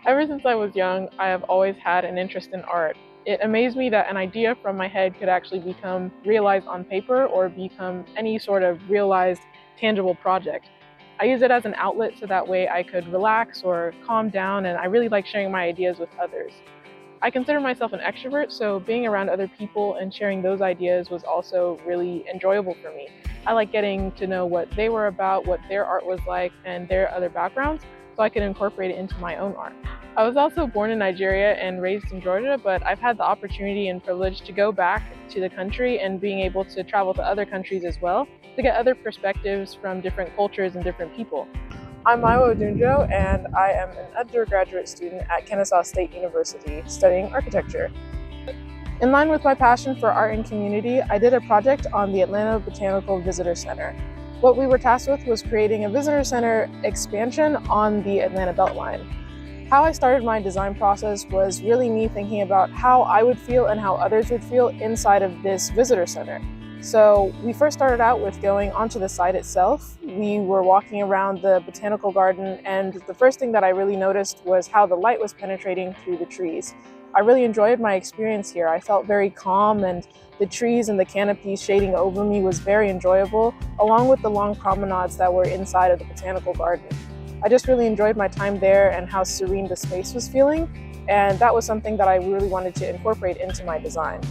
Ever since I was young, I have always had an interest in art. It amazed me that an idea from my head could actually become realized on paper or become any sort of realized, tangible project. I use it as an outlet so that way I could relax or calm down, and I really like sharing my ideas with others. I consider myself an extrovert, so being around other people and sharing those ideas was also really enjoyable for me. I like getting to know what they were about, what their art was like, and their other backgrounds, so I could incorporate it into my own art. I was also born in Nigeria and raised in Georgia, but I've had the opportunity and privilege to go back to the country and being able to travel to other countries as well to get other perspectives from different cultures and different people. I'm Mayowa Odunjo, and I am an undergraduate student at Kennesaw State University studying architecture. In line with my passion for art and community, I did a project on the Atlanta Botanical Visitor Center. What we were tasked with was creating a visitor center expansion on the Atlanta Beltline. How I started my design process was really me thinking about how I would feel and how others would feel inside of this visitor center. So we first started out with going onto the site itself. We were walking around the botanical garden, and the first thing that I really noticed was how the light was penetrating through the trees. I really enjoyed my experience here. I felt very calm, and the trees and the canopy shading over me was very enjoyable, along with the long promenades that were inside of the botanical garden. I just really enjoyed my time there and how serene the space was feeling, and that was something that I really wanted to incorporate into my design.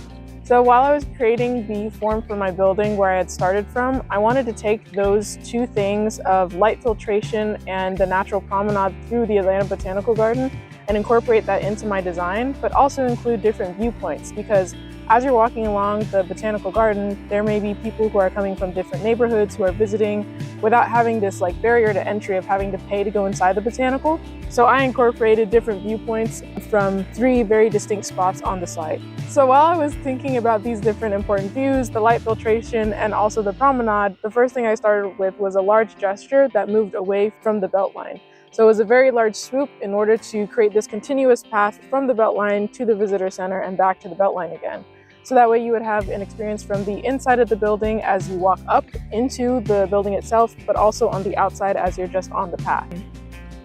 So while I was creating the form for my building where I had started from, I wanted to take those two things of light filtration and the natural promenade through the Atlanta Botanical Garden and incorporate that into my design, but also include different viewpoints, because as you're walking along the botanical garden, there may be people who are coming from different neighborhoods who are visiting without having this barrier to entry of having to pay to go inside the botanical. So I incorporated different viewpoints from 3 very distinct spots on the site. So while I was thinking about these different important views, the light filtration, and also the promenade, the first thing I started with was a large gesture that moved away from the Beltline. So it was a very large swoop in order to create this continuous path from the Beltline to the visitor center and back to the Beltline again. So that way you would have an experience from the inside of the building as you walk up into the building itself, but also on the outside as you're just on the path.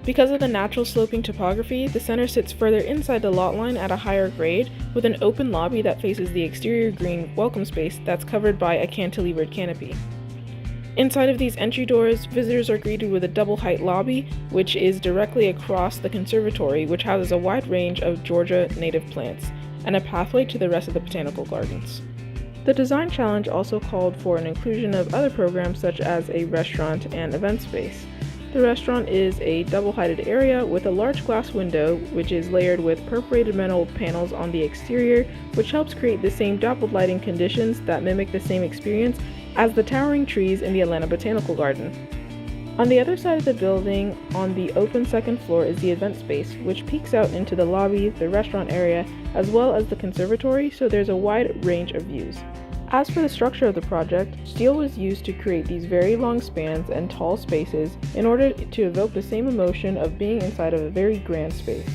Because of the natural sloping topography, the center sits further inside the lot line at a higher grade, with an open lobby that faces the exterior green welcome space that's covered by a cantilevered canopy. Inside of these entry doors, visitors are greeted with a double-height lobby, which is directly across the conservatory, which houses a wide range of Georgia native plants, and a pathway to the rest of the botanical gardens. The design challenge also called for an inclusion of other programs such as a restaurant and event space. The restaurant is a double-heighted area with a large glass window, which is layered with perforated metal panels on the exterior, which helps create the same dappled lighting conditions that mimic the same experience as the towering trees in the Atlanta Botanical Garden. On the other side of the building, on the open second floor, is the event space, which peeks out into the lobby, the restaurant area, as well as the conservatory, so there's a wide range of views. As for the structure of the project, steel was used to create these very long spans and tall spaces in order to evoke the same emotion of being inside of a very grand space.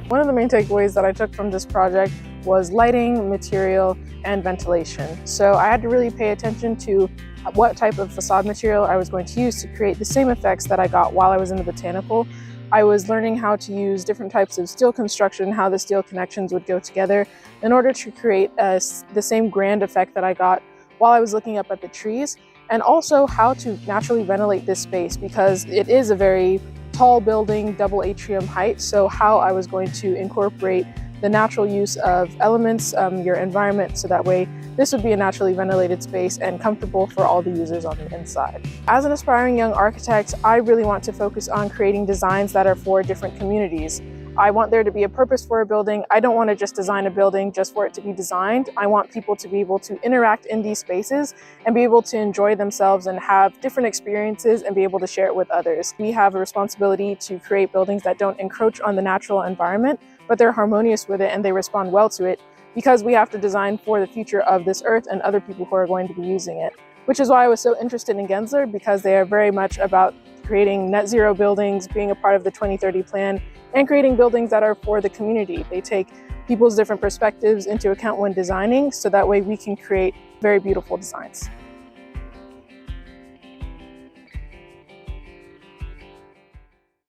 One of the main takeaways that I took from this project was lighting, material, and ventilation. So I had to really pay attention to what type of facade material I was going to use to create the same effects that I got while I was in the botanical. I was learning how to use different types of steel construction, how the steel connections would go together in order to create the same grand effect that I got while I was looking up at the trees, and also how to naturally ventilate this space because it is a very tall building, double atrium height, so how I was going to incorporate the natural use of elements, your environment, so that way this would be a naturally ventilated space and comfortable for all the users on the inside. As an aspiring young architect, I really want to focus on creating designs that are for different communities. I want there to be a purpose for a building. I don't want to just design a building just for it to be designed. I want people to be able to interact in these spaces and be able to enjoy themselves and have different experiences and be able to share it with others. We have a responsibility to create buildings that don't encroach on the natural environment, but they're harmonious with it and they respond well to it, because we have to design for the future of this earth and other people who are going to be using it. Which is why I was so interested in Gensler, because they are very much about creating net zero buildings, being a part of the 2030 plan, and creating buildings that are for the community. They take people's different perspectives into account when designing, so that way we can create very beautiful designs.